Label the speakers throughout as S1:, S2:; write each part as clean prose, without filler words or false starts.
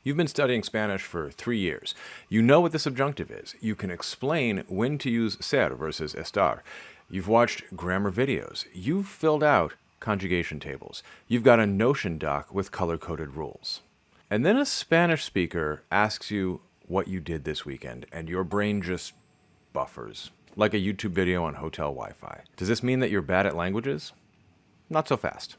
S1: You've been studying Spanish for 3 years. You know what the subjunctive is. You can explain when to use ser versus estar. You've watched grammar videos. You've filled out conjugation tables. You've got a Notion doc with color-coded rules. And then a Spanish speaker asks you what you did this weekend, and your brain just buffers, like a YouTube video on hotel Wi-Fi. Does this mean that you're bad at languages? Not so fast.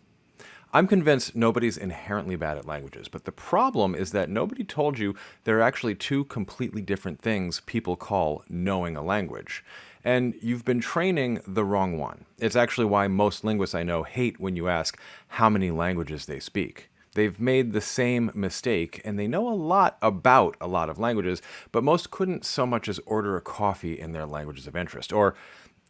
S1: I'm convinced nobody's inherently bad at languages, but the problem is that nobody told you there are actually two completely different things people call knowing a language. And you've been training the wrong one. It's actually why most linguists I know hate when you ask how many languages they speak. They've made the same mistake, and they know a lot about a lot of languages, but most couldn't so much as order a coffee in their languages of interest. Or,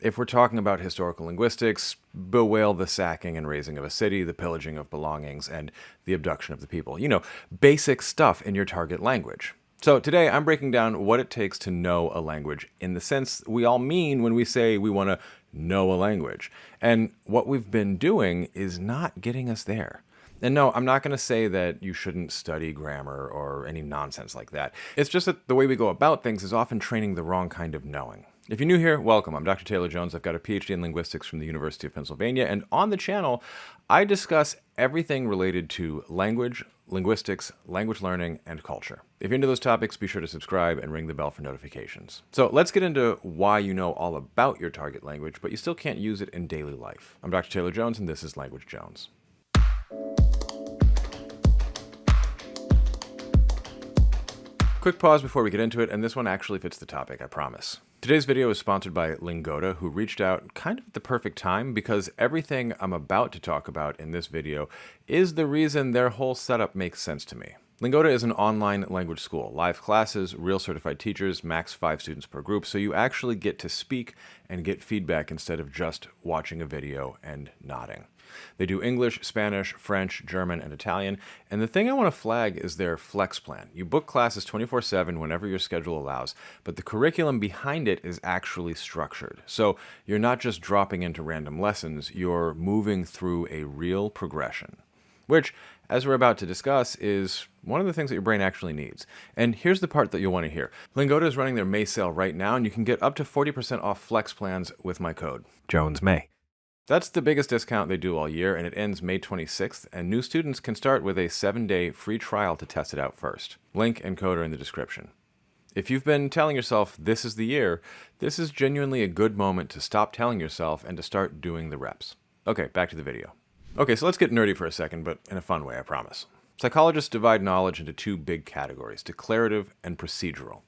S1: if we're talking about historical linguistics, bewail the sacking and razing of a city, the pillaging of belongings, and the abduction of the people. You know, basic stuff in your target language. So today I'm breaking down what it takes to know a language in the sense we all mean when we say we want to know a language. And what we've been doing is not getting us there. And no, I'm not going to say that you shouldn't study grammar or any nonsense like that. It's just that the way we go about things is often training the wrong kind of knowing. If you're new here, welcome. I'm Dr. Taylor Jones. I've got a PhD in linguistics from the University of Pennsylvania, and on the channel, I discuss everything related to language, linguistics, language learning, and culture. If you're into those topics, be sure to subscribe and ring the bell for notifications. So let's get into why you know all about your target language, but you still can't use it in daily life. I'm Dr. Taylor Jones, and this is Language Jones. Quick pause before we get into it, and this one actually fits the topic, I promise. Today's video is sponsored by Lingoda, who reached out kind of at the perfect time because everything I'm about to talk about in this video is the reason their whole setup makes sense to me. Lingoda is an online language school, live classes, real certified teachers, max 5 students per group, so you actually get to speak and get feedback instead of just watching a video and nodding. They do English, Spanish, French, German, and Italian, and the thing I want to flag is their flex plan. You book classes 24/7 whenever your schedule allows, but the curriculum behind it is actually structured. So you're not just dropping into random lessons, you're moving through a real progression. Which, as we're about to discuss, is one of the things that your brain actually needs. And here's the part that you'll want to hear. Lingoda is running their May sale right now, and you can get up to 40% off flex plans with my code, JonesMay. That's the biggest discount they do all year, and it ends May 26th, and new students can start with a 7-day free trial to test it out first. Link and code are in the description. If you've been telling yourself this is the year, this is genuinely a good moment to stop telling yourself and to start doing the reps. Okay, back to the video. Okay, so let's get nerdy for a second, but in a fun way, I promise. Psychologists divide knowledge into two big categories, declarative and procedural.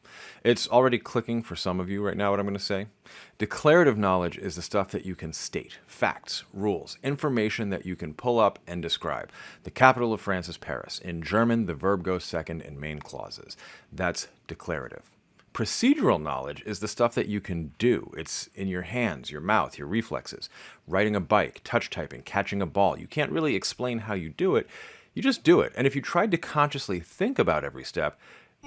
S1: It's already clicking for some of you right now what I'm going to say. Declarative knowledge is the stuff that you can state, facts, rules, information that you can pull up and describe. The capital of France is Paris. In German, the verb goes second in main clauses. That's declarative. Procedural knowledge is the stuff that you can do. It's in your hands, your mouth, your reflexes. Riding a bike, touch typing, catching a ball. You can't really explain how you do it. You just do it. And if you tried to consciously think about every step,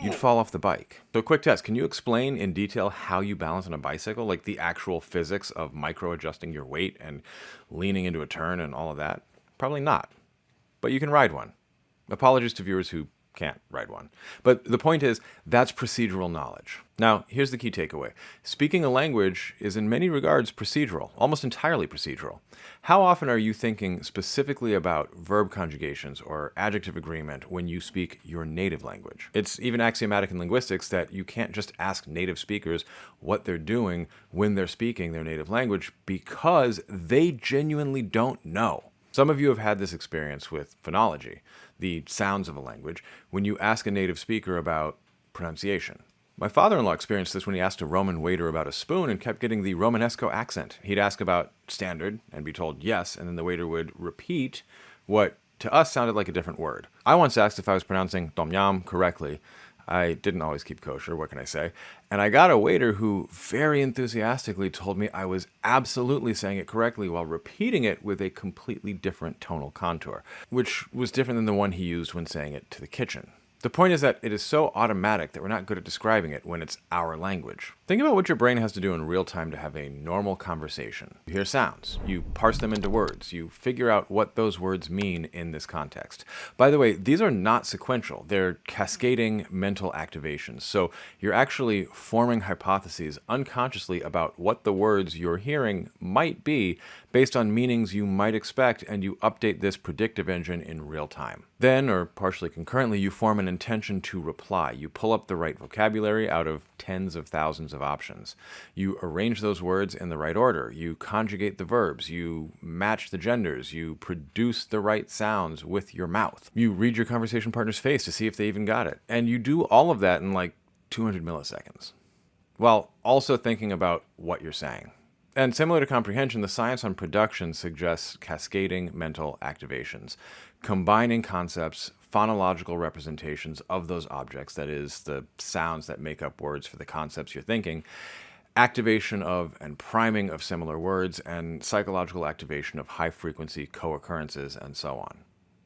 S1: you'd fall off the bike. So quick test, can you explain in detail how you balance on a bicycle? Like the actual physics of micro-adjusting your weight and leaning into a turn and all of that? Probably not. But you can ride one. Apologies to viewers who can't ride one. But the point is, that's procedural knowledge. Now, here's the key takeaway. Speaking a language is in many regards procedural, almost entirely procedural. How often are you thinking specifically about verb conjugations or adjective agreement when you speak your native language? It's even axiomatic in linguistics that you can't just ask native speakers what they're doing when they're speaking their native language because they genuinely don't know. Some of you have had this experience with phonology, the sounds of a language, when you ask a native speaker about pronunciation. My father-in-law experienced this when he asked a Roman waiter about a spoon and kept getting the Romanesco accent. He'd ask about standard and be told yes, and then the waiter would repeat what to us sounded like a different word. I once asked if I was pronouncing tom yum correctly. I didn't always keep kosher, what can I say? And I got a waiter who very enthusiastically told me I was absolutely saying it correctly while repeating it with a completely different tonal contour, which was different than the one he used when saying it to the kitchen. The point is that it is so automatic that we're not good at describing it when it's our language. Think about what your brain has to do in real time to have a normal conversation. You hear sounds, you parse them into words, you figure out what those words mean in this context. By the way, these are not sequential, they're cascading mental activations. So you're actually forming hypotheses unconsciously about what the words you're hearing might be based on meanings you might expect, and you update this predictive engine in real time. Then, or partially concurrently, you form an intention to reply. You pull up the right vocabulary out of tens of thousands of options. You arrange those words in the right order. You conjugate the verbs. You match the genders. You produce the right sounds with your mouth. You read your conversation partner's face to see if they even got it. And you do all of that in like 200 milliseconds, while also thinking about what you're saying. And similar to comprehension, the science on production suggests cascading mental activations, combining concepts, phonological representations of those objects, that is, the sounds that make up words for the concepts you're thinking, activation of and priming of similar words, and psychological activation of high-frequency co-occurrences, and so on.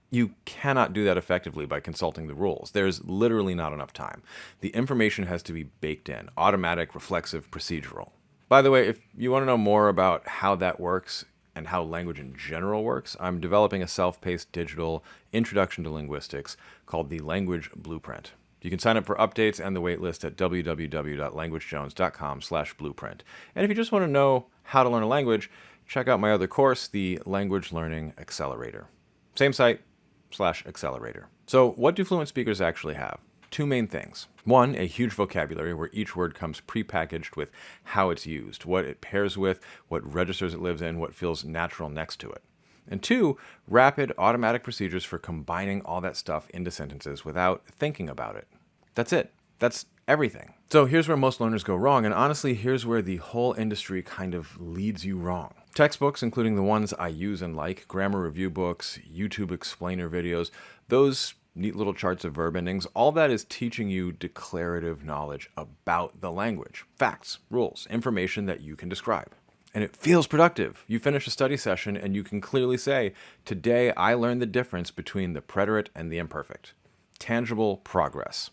S1: You cannot do that effectively by consulting the rules. There's literally not enough time. The information has to be baked in, automatic, reflexive, procedural. By the way, if you want to know more about how that works and how language in general works, I'm developing a self-paced digital introduction to linguistics called the Language Blueprint. You can sign up for updates and the waitlist at www.languagejones.com/blueprint. And if you just want to know how to learn a language, check out my other course, the Language Learning Accelerator. Same site, /accelerator. So what do fluent speakers actually have? Two main things. One, a huge vocabulary where each word comes prepackaged with how it's used, what it pairs with, what registers it lives in, what feels natural next to it. And two, rapid automatic procedures for combining all that stuff into sentences without thinking about it. That's it. That's everything. So here's where most learners go wrong, and honestly, here's where the whole industry kind of leads you wrong. Textbooks, including the ones I use and like, grammar review books, YouTube explainer videos, those neat little charts of verb endings, all that is teaching you declarative knowledge about the language. Facts, rules, information that you can describe. And it feels productive. You finish a study session and you can clearly say, today I learned the difference between the preterite and the imperfect. Tangible progress.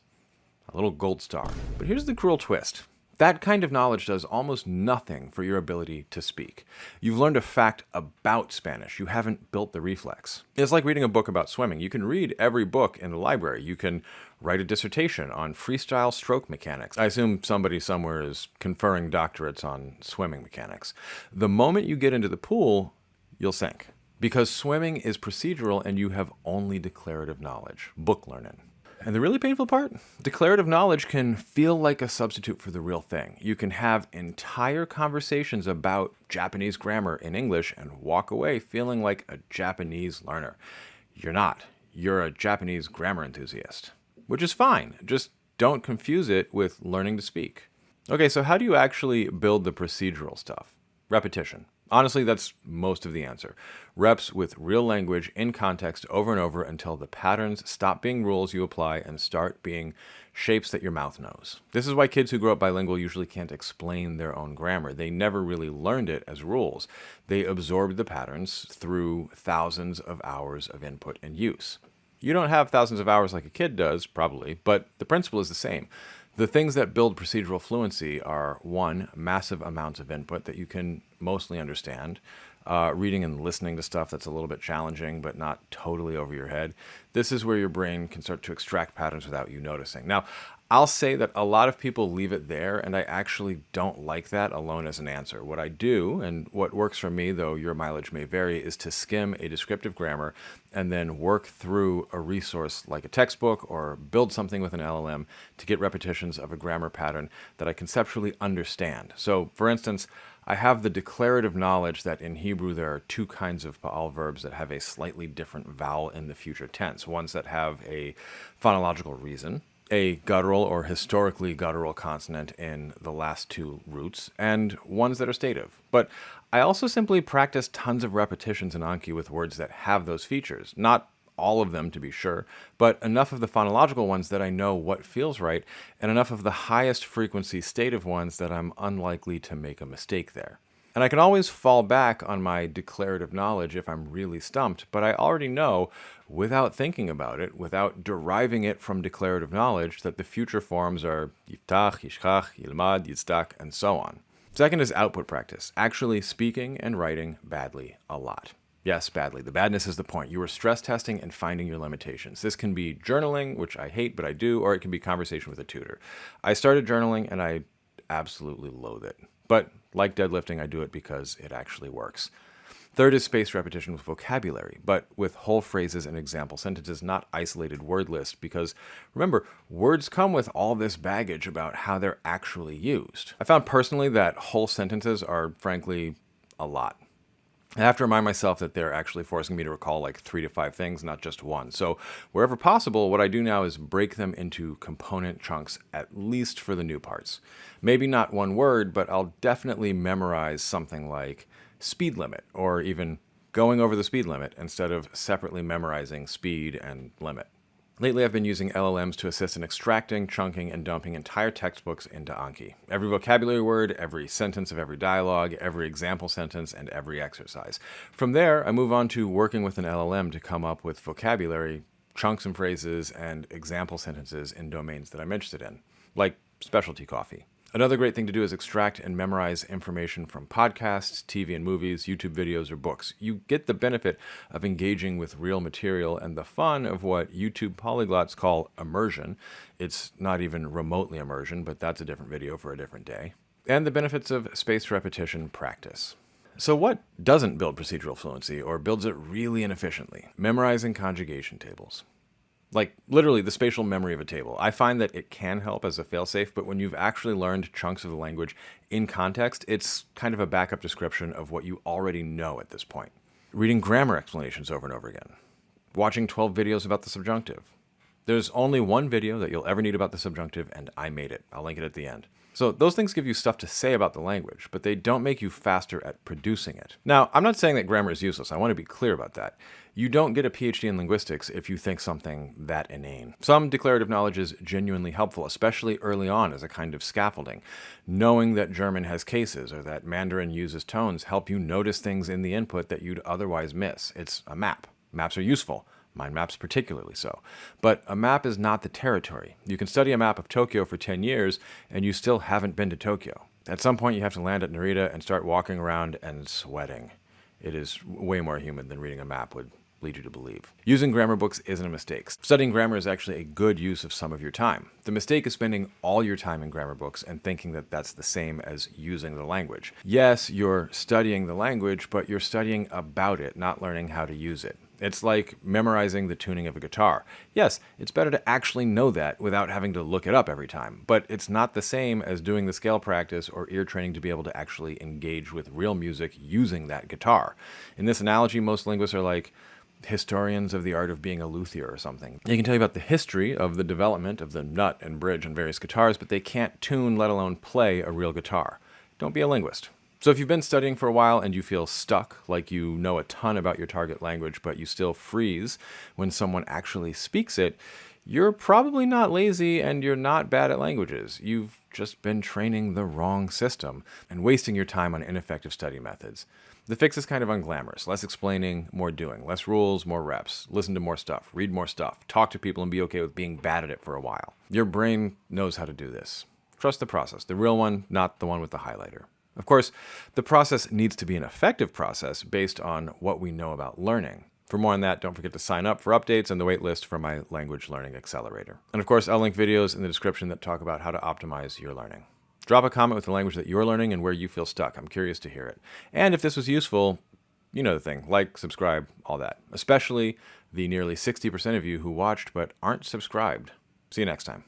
S1: A little gold star. But here's the cruel twist. That kind of knowledge does almost nothing for your ability to speak. You've learned a fact about Spanish. You haven't built the reflex. It's like reading a book about swimming. You can read every book in the library. You can write a dissertation on freestyle stroke mechanics. I assume somebody somewhere is conferring doctorates on swimming mechanics. The moment you get into the pool, you'll sink. Because swimming is procedural and you have only declarative knowledge, book learning. And the really painful part? Declarative knowledge can feel like a substitute for the real thing. You can have entire conversations about Japanese grammar in English and walk away feeling like a Japanese learner. You're not. You're a Japanese grammar enthusiast. Which is fine. Just don't confuse it with learning to speak. Okay, so how do you actually build the procedural stuff? Repetition. Honestly, that's most of the answer. Reps with real language in context over and over until the patterns stop being rules you apply and start being shapes that your mouth knows. This is why kids who grow up bilingual usually can't explain their own grammar. They never really learned it as rules. They absorbed the patterns through thousands of hours of input and use. You don't have thousands of hours like a kid does, probably, but the principle is the same. The things that build procedural fluency are, one, massive amounts of input that you can mostly understand, reading and listening to stuff that's a little bit challenging but not totally over your head. This is where your brain can start to extract patterns without you noticing. Now, I'll say that a lot of people leave it there, and I actually don't like that alone as an answer. What I do, and what works for me, though your mileage may vary, is to skim a descriptive grammar and then work through a resource like a textbook or build something with an LLM to get repetitions of a grammar pattern that I conceptually understand. So, for instance, I have the declarative knowledge that in Hebrew there are two kinds of pa'al verbs that have a slightly different vowel in the future tense. Ones that have a phonological reason, a guttural or historically guttural consonant in the last two roots, and ones that are stative. But I also simply practice tons of repetitions in Anki with words that have those features. Not all of them, to be sure, but enough of the phonological ones that I know what feels right, and enough of the highest frequency stative ones that I'm unlikely to make a mistake there. And I can always fall back on my declarative knowledge if I'm really stumped, but I already know, without thinking about it, without deriving it from declarative knowledge, that the future forms are yiftach, yishchach, yilmad, yitzdak, and so on. Second is output practice, actually speaking and writing badly a lot. Yes, badly. The badness is the point. You are stress testing and finding your limitations. This can be journaling, which I hate, but I do, or it can be conversation with a tutor. I started journaling and I absolutely loathe it. But like deadlifting, I do it because it actually works. Third is spaced repetition with vocabulary, but with whole phrases and example sentences, not isolated word list, because remember, words come with all this baggage about how they're actually used. I found personally that whole sentences are, frankly, a lot. I have to remind myself that they're actually forcing me to recall like 3 to 5 things, not just one. So wherever possible, what I do now is break them into component chunks, at least for the new parts. Maybe not one word, but I'll definitely memorize something like speed limit, or even going over the speed limit instead of separately memorizing speed and limit. Lately, I've been using LLMs to assist in extracting, chunking, and dumping entire textbooks into Anki. Every vocabulary word, every sentence of every dialogue, every example sentence, and every exercise. From there, I move on to working with an LLM to come up with vocabulary, chunks and phrases, and example sentences in domains that I'm interested in, like specialty coffee. Another great thing to do is extract and memorize information from podcasts, TV and movies, YouTube videos, or books. You get the benefit of engaging with real material and the fun of what YouTube polyglots call immersion. It's not even remotely immersion, but that's a different video for a different day. And the benefits of spaced repetition practice. So what doesn't build procedural fluency or builds it really inefficiently? Memorizing conjugation tables. Like literally the spatial memory of a table. I find that it can help as a failsafe, but when you've actually learned chunks of the language in context, it's kind of a backup description of what you already know at this point. Reading grammar explanations over and over again. Watching 12 videos about the subjunctive. There's only one video that you'll ever need about the subjunctive, and I made it. I'll link it at the end. So those things give you stuff to say about the language, but they don't make you faster at producing it. Now, I'm not saying that grammar is useless. I want to be clear about that. You don't get a PhD in linguistics if you think something that inane. Some declarative knowledge is genuinely helpful, especially early on as a kind of scaffolding. Knowing that German has cases or that Mandarin uses tones help you notice things in the input that you'd otherwise miss. It's a map. Maps are useful. Mind maps particularly so. But a map is not the territory. You can study a map of Tokyo for 10 years and you still haven't been to Tokyo. At some point you have to land at Narita and start walking around and sweating. It is way more human than reading a map would lead you to believe. Using grammar books isn't a mistake. Studying grammar is actually a good use of some of your time. The mistake is spending all your time in grammar books and thinking that that's the same as using the language. Yes, you're studying the language, but you're studying about it, not learning how to use it. It's like memorizing the tuning of a guitar. Yes, it's better to actually know that without having to look it up every time, but it's not the same as doing the scale practice or ear training to be able to actually engage with real music using that guitar. In this analogy, most linguists are like historians of the art of being a luthier or something. They can tell you about the history of the development of the nut and bridge on various guitars, but they can't tune, let alone play, a real guitar. Don't be a linguist. So if you've been studying for a while and you feel stuck, like you know a ton about your target language, but you still freeze when someone actually speaks it, you're probably not lazy and you're not bad at languages. You've just been training the wrong system and wasting your time on ineffective study methods. The fix is kind of unglamorous. Less explaining, more doing. Less rules, more reps. Listen to more stuff. Read more stuff. Talk to people and be okay with being bad at it for a while. Your brain knows how to do this. Trust the process. The real one, not the one with the highlighter. Of course, the process needs to be an effective process based on what we know about learning. For more on that, don't forget to sign up for updates and the waitlist for my language learning accelerator. And of course, I'll link videos in the description that talk about how to optimize your learning. Drop a comment with the language that you're learning and where you feel stuck. I'm curious to hear it. And if this was useful, you know the thing. Like, subscribe, all that. Especially the nearly 60% of you who watched but aren't subscribed. See you next time.